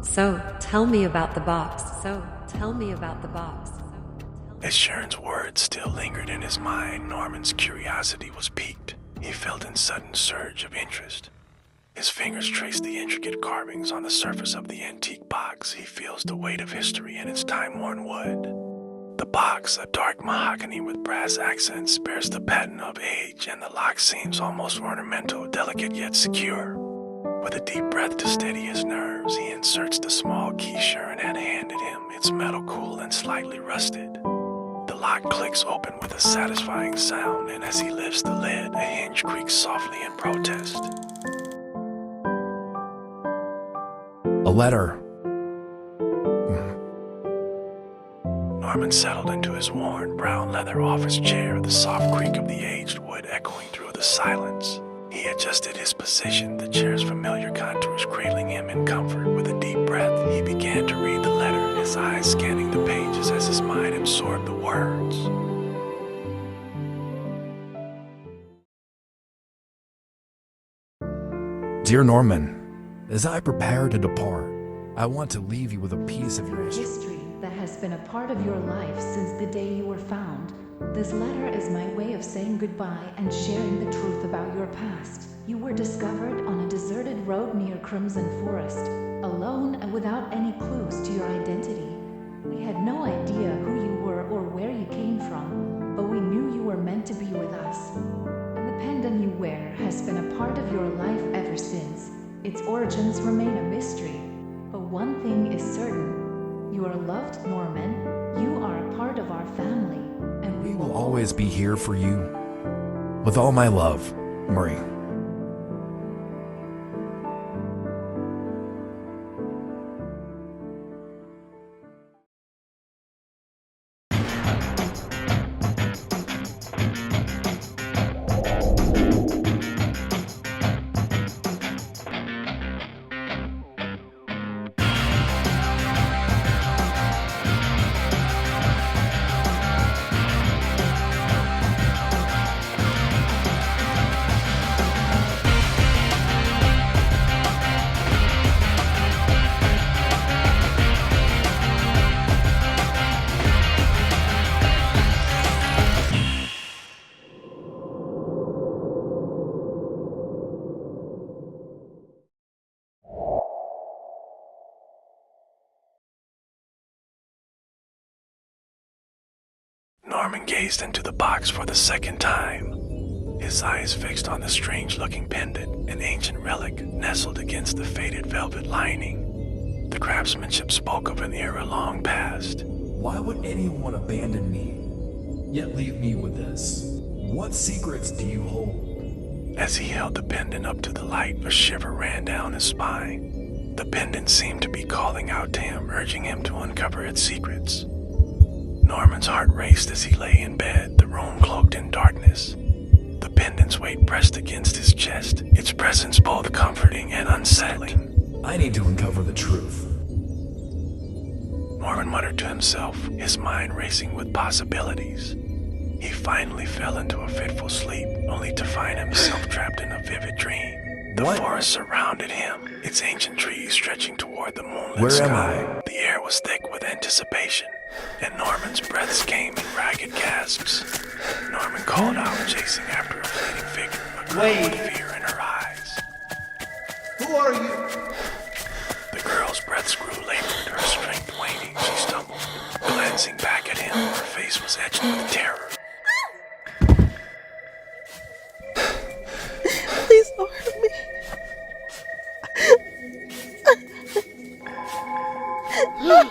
So, tell me about the box. So, tell me about the box. As Sharon's words still lingered in his mind, Norman's curiosity was piqued. He felt a sudden surge of interest. His fingers traced the intricate carvings on the surface of the antique box. He feels the weight of history in its time-worn wood. The box, a dark mahogany with brass accents, bears the pattern of age, and the lock seems almost ornamental, delicate yet secure. With a deep breath to steady his nerves, he inserts the small key Sharon had handed him, its metal cool and slightly rusted. The lock clicks open with a satisfying sound, and as he lifts the lid, a hinge creaks softly in protest. A letter. Norman settled into his worn, brown leather office chair, the soft creak of the aged wood echoing through the silence. He adjusted his position, the chair's familiar contours cradling him in comfort. With a deep breath, he began to read the letter, his eyes scanning the pages as his mind absorbed the words. Dear Norman, as I prepare to depart, I want to leave you with a piece of your history that has been a part of your life since the day you were found. This letter is my way of saying goodbye and sharing the truth about your past. You were discovered on a deserted road near Crimson Forest, alone and without any clues to your identity. We had no idea who you were or where you came from, but we knew you were meant to be with us. And the pendant you wear has been a part of your life ever since. Its origins remain a mystery, but one thing is certain. You are loved, Norman. You are a part of our family. We will always be here for you. With all my love, Marie. Norman gazed into the box for the second time, his eyes fixed on the strange-looking pendant, an ancient relic nestled against the faded velvet lining. The craftsmanship spoke of an era long past. Why would anyone abandon me, yet leave me with this? What secrets do you hold? As he held the pendant up to the light, a shiver ran down his spine. The pendant seemed to be calling out to him, urging him to uncover its secrets. Norman's heart raced as he lay in bed, the room cloaked in darkness. The pendant's weight pressed against his chest, its presence both comforting and unsettling. I need to uncover the truth. Norman muttered to himself, his mind racing with possibilities. He finally fell into a fitful sleep, only to find himself trapped in a vivid dream. The forest surrounded him, its ancient trees stretching toward the moonlit sky. The air was thick with anticipation, and Norman's breaths came in ragged gasps. Norman called out, chasing after a fleeting figure, a girl with fear in her eyes. Who are you? The girl's breaths grew labored, her strength waning. She stumbled, glancing back at him. Her face was etched with terror. Please don't hurt me.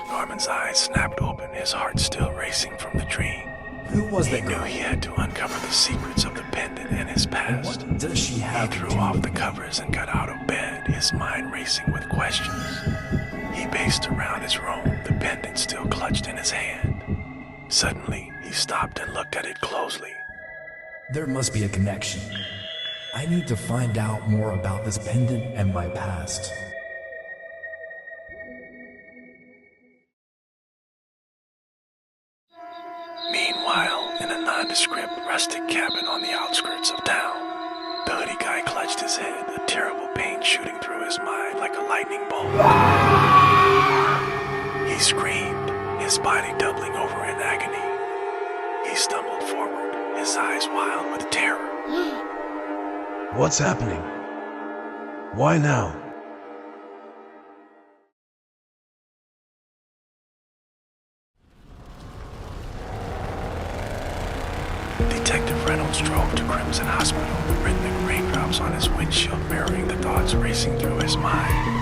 Norman's eyes snapped open, his heart still racing from the dream. Who was that He knew girl? he had to uncover the secrets of the pendant and his past. What does she He have threw to do off with the me? covers and got out of bed, his mind racing with questions. He paced around his room, the pendant still clutched in his hand. Suddenly, he stopped and looked at it closely. There must be a connection. I need to find out more about this pendant and my past. Meanwhile, in a nondescript, rustic cabin on the outskirts of town, the hoodie guy clutched his head, a terrible pain shooting through his mind like a lightning bolt. screamed, his body doubling over in agony. He stumbled forward, his eyes wild with terror. What's happening? Why now? Detective Reynolds drove to Crimson Hospital, rhythmic raindrops on his windshield mirroring the thoughts racing through his mind.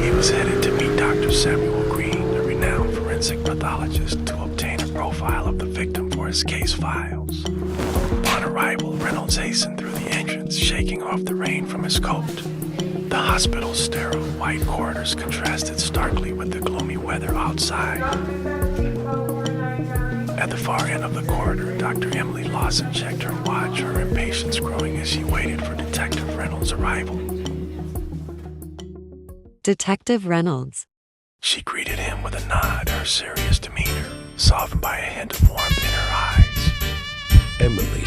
He was headed to meet Dr. Samuel Green, a renowned forensic pathologist, to obtain a profile of the victim for his case files. Upon arrival, Reynolds hastened through the entrance, shaking off the rain from his coat. The hospital's sterile white corridors contrasted starkly with the gloomy weather outside. At the far end of the corridor, Dr. Emily Lawson checked her watch, her impatience growing as she waited for Detective Reynolds' arrival. Detective Reynolds. She greeted him with a nod, her serious demeanor softened by a hint of warmth in her eyes. Emily.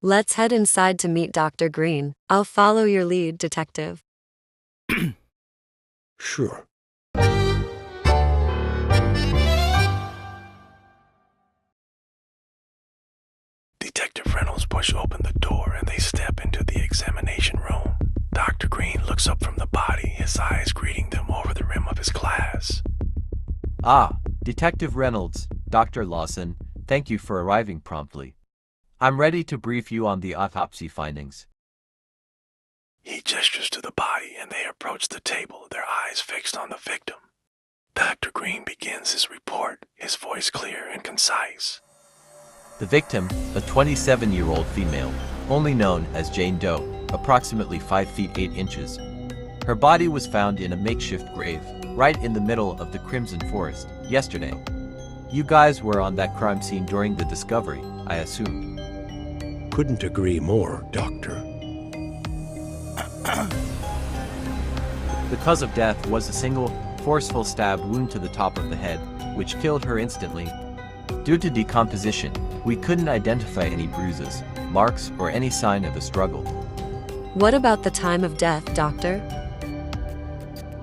Let's head inside to meet Dr. Green. I'll follow your lead, Detective. Sure. Detective Reynolds pushed open the door and they step into the examination room. Dr. Green looks up from the body, his eyes greeting them over the rim of his glass. Ah, Detective Reynolds, Dr. Lawson, thank you for arriving promptly. I'm ready to brief you on the autopsy findings. He gestures to the body and they approach the table, their eyes fixed on the victim. Dr. Green begins his report, his voice clear and concise. The victim, a 27-year-old female, only known as Jane Doe, approximately 5 feet 8 inches. Her body was found in a makeshift grave, right in the middle of the Crimson Forest, yesterday. You guys were on that crime scene during the discovery, I assumed. Couldn't agree more, Doctor. The cause of death was a single, forceful stab wound to the top of the head, which killed her instantly. Due to decomposition, we couldn't identify any bruises, marks, or any sign of a struggle. What about the time of death, Doctor?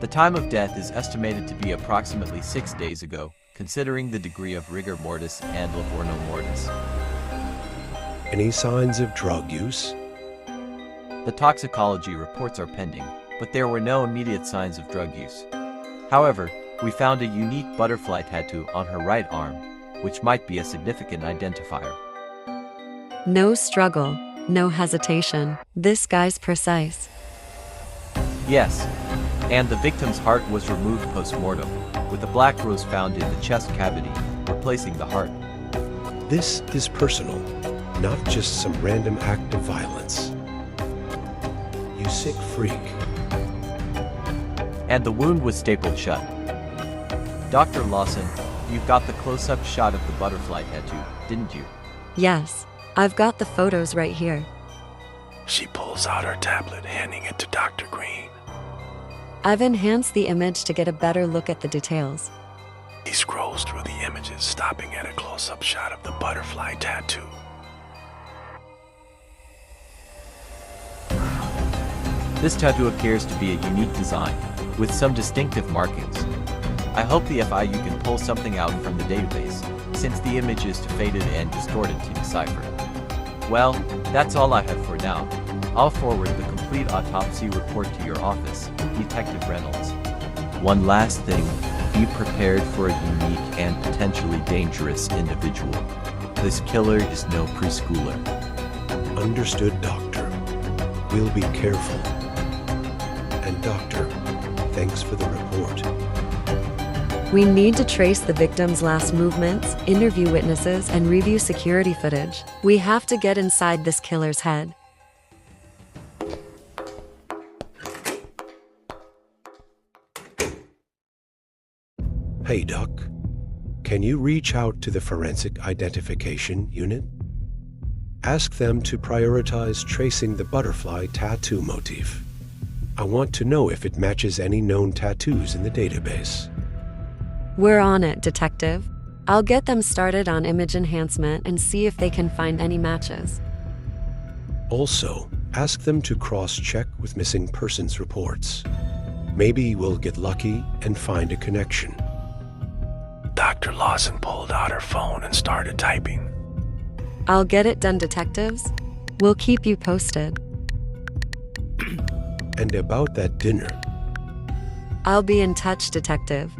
The time of death is estimated to be approximately 6 days ago, considering the degree of rigor mortis and laborno mortis. Any signs of drug use? The toxicology reports are pending, but there were no immediate signs of drug use. However, we found a unique butterfly tattoo on her right arm, which might be a significant identifier. No struggle, no hesitation. This guy's precise. Yes, and the victim's heart was removed post-mortem, with a black rose found in the chest cavity, replacing the heart. This is personal, not just some random act of violence. You sick freak. And the wound was stapled shut. Dr. Lawson, you've got the close-up shot of the butterfly tattoo, didn't you? Yes, I've got the photos right here. She pulls out her tablet, handing it to Dr. Green. I've enhanced the image to get a better look at the details. He scrolls through the images, stopping at a close-up shot of the butterfly tattoo. This tattoo appears to be a unique design, with some distinctive markings. I hope the FIU can pull something out from the database, since the image is too faded and distorted to decipher. Well, that's all I have for now. I'll forward the complete autopsy report to your office, Detective Reynolds. One last thing, be prepared for a unique and potentially dangerous individual. This killer is no preschooler. Understood, Doctor. We'll be careful. And Doctor, thanks for the report. We need to trace the victim's last movements, interview witnesses, and review security footage. We have to get inside this killer's head. Hey, Doc. Can you reach out to the Forensic Identification Unit? Ask them to prioritize tracing the butterfly tattoo motif. I want to know if it matches any known tattoos in the database. We're on it, Detective. I'll get them started on image enhancement and see if they can find any matches. Also, ask them to cross-check with missing persons reports. Maybe we'll get lucky and find a connection. Dr. Lawson pulled out her phone and started typing. I'll get it done, detectives. We'll keep you posted. And about that dinner, I'll be in touch, detective.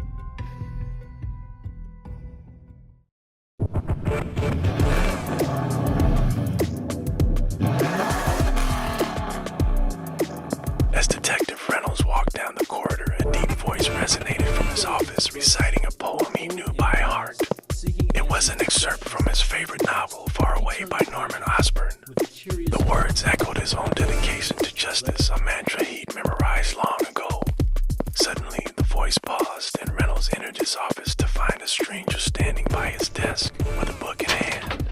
As Detective Reynolds walked down the corridor, a deep voice resonated from his office, reciting a poem he knew by heart. It was an excerpt from his favorite novel, Far Away by Norman Osborn. The words echoed his own dedication to justice, a mantra he'd memorized long ago. Suddenly, the voice paused, and Reynolds entered his office to find a stranger standing by his desk with a book in hand.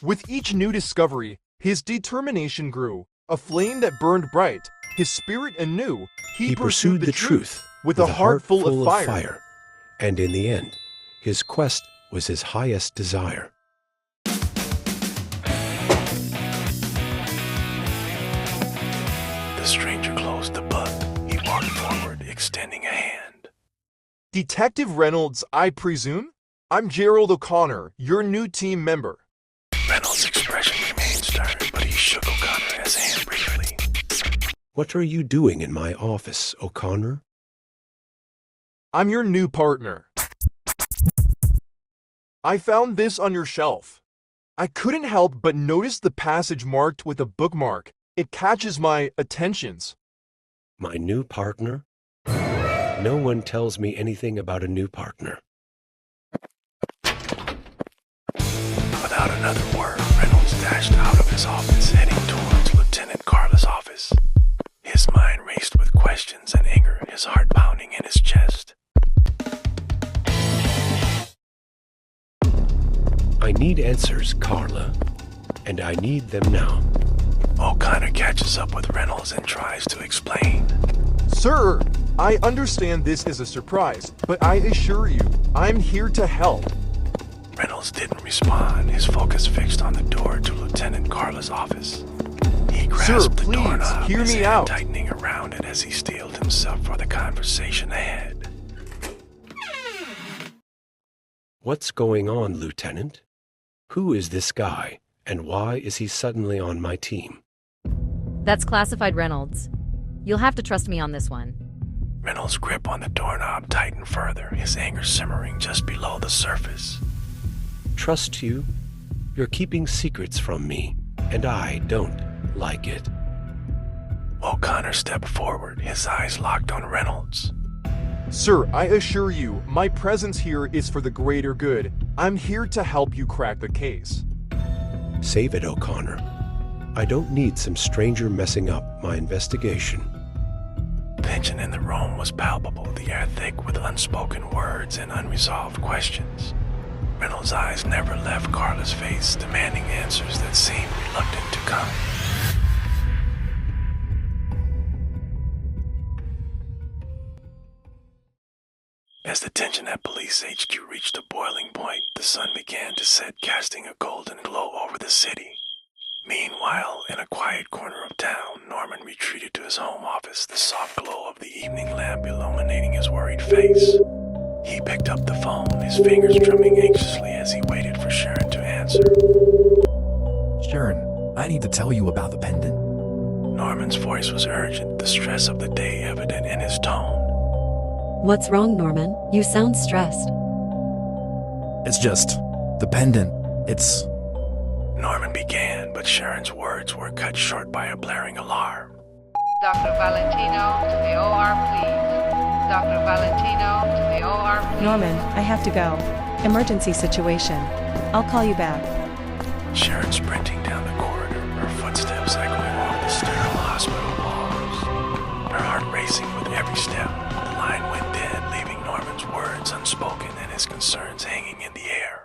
With each new discovery, his determination grew. A flame that burned bright, his spirit anew. he pursued the truth with a heart full of fire. And in the end, his quest was his highest desire. The stranger closed the book. He walked forward, extending a hand. Detective Reynolds, I presume? I'm Gerald O'Connor, your new team member. Reynolds' expression remained stern, but he shook O'Connor's hand briefly. What are you doing in my office, O'Connor? I'm your new partner. I found this on your shelf. I couldn't help but notice the passage marked with a bookmark. It catches my attentions. My new partner? No one tells me anything about a new partner. Without another word, Reynolds dashed out of his office, heading towards Lieutenant Carla's office. His mind raced with questions and anger, his heart pounding in his chest. I need answers, Carla, and I need them now. O'Connor catches up with Reynolds and tries to explain. Sir, I understand this is a surprise, but I assure you, I'm here to help. Reynolds didn't respond, his focus fixed on the door to Lieutenant Carla's office. He grasped the please, doorknob, hear his me hand out. tightening around it as he steeled himself for the conversation ahead. What's going on, Lieutenant? Who is this guy, and why is he suddenly on my team? That's classified, Reynolds. You'll have to trust me on this one. Reynolds' grip on the doorknob tightened further, his anger simmering just below the surface. Trust you? You're keeping secrets from me, and I don't like it. O'Connor stepped forward, his eyes locked on Reynolds. Sir, I assure you, my presence here is for the greater good. I'm here to help you crack the case. Save it, O'Connor. I don't need some stranger messing up my investigation. Tension in the room was palpable, the air thick with unspoken words and unresolved questions. Reynolds' eyes never left Carla's face, demanding answers that seemed reluctant to come. As the tension at Police HQ reached a boiling point, the sun began to set, casting a golden glow over the city. Meanwhile, in a quiet corner of town, Norman retreated to his home office, the soft glow of the evening lamp illuminating his worried face. He picked up the phone, his fingers drumming anxiously as he waited for Sharon to answer. Sharon, I need to tell you about the pendant. Norman's voice was urgent, the stress of the day evident in his tone. What's wrong, Norman? You sound stressed. It's just, the pendant, it's... Norman began, but Sharon's words were cut short by a blaring alarm. Dr. Valentino to the OR, please. Dr. Valentino to the OR, please. Norman, I have to go. Emergency situation. I'll call you back. Sharon sprinting down the corridor, her footsteps echoing off the sterile hospital walls. Her heart racing with every step, the line went dead, leaving Norman's words unspoken and his concerns hanging in the air.